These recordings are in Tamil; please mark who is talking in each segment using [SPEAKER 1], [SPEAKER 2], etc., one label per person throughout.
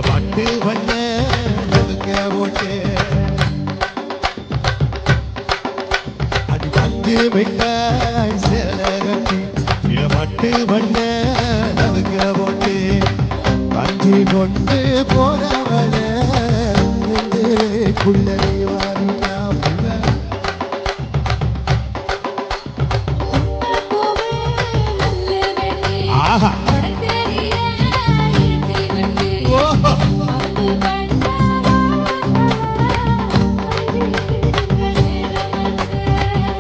[SPEAKER 1] பட்டு வண்ண ஓட்டு அது வந்து மிட்டாய் சேலகட்டி பட்டு வண்ண ஓட்டு கஞ்சி கொண்டு போறவன குள்ளரை வாரியா ஆஹா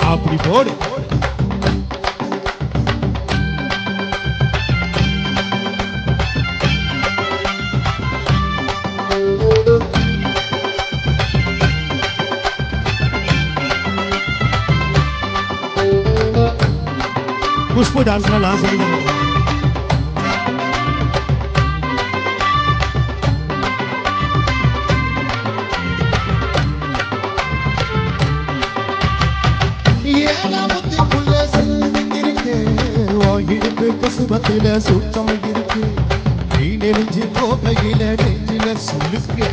[SPEAKER 1] அப்படி போடு குஷ்பு டான்ஸ்ல நான் சொல்லுவேன் பசுபத்தில சுத்தம் இருக்கு நீ நெஞ்சு கோப்பையில நெஞ்சில சுழுக்கு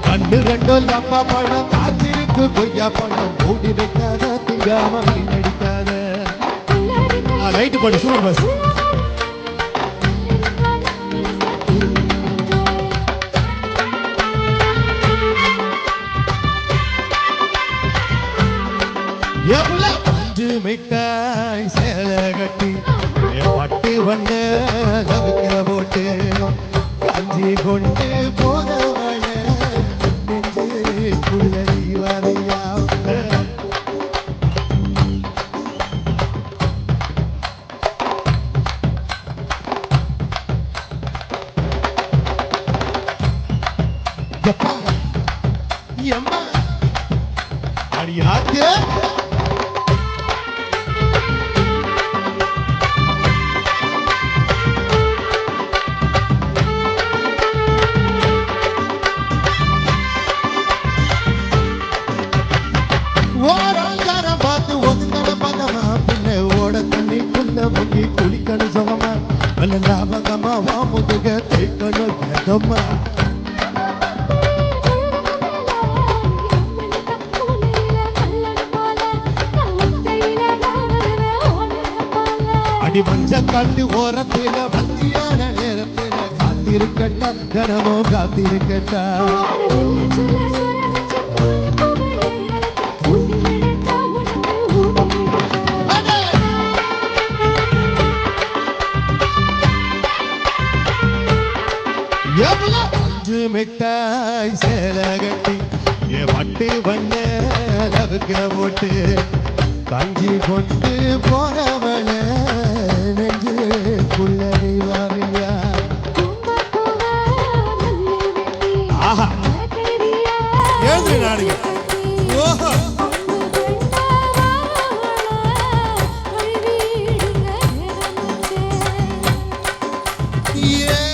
[SPEAKER 1] கண்ணு ரெண்டும் லப்பா பழம் காத்திருக்கு கொய்யா பழம் மூடி வைக்காத திங்காம நடிக்காத ரைட்டு போடு சூப்பர் பஸ் மிட்டாய் சேல கட்டி பட்டு வண்ண போட்டு கஞ்சி கொண்டு போனவள குள்ளரி வரையா அடியாத்தே குளிக்கணும் சுகமா நல்ல ஞாபகமா வா முதுக தேக்கணும் கேட்கமா அடி மஞ்ச காட்டு ஓரத்தில மத்தியான நேரத்தில காத்திருக்கட்டா கனமோ காத்திருக்கட்டா மிட்டாய் சேல கட்டி பட்டு வண்ண போட்டு கஞ்சி கொண்டு போறவள நெஞ்சு குள்ளரை வாரியா ஆஹா ஏது நாடுங்க ஓஹோ yeah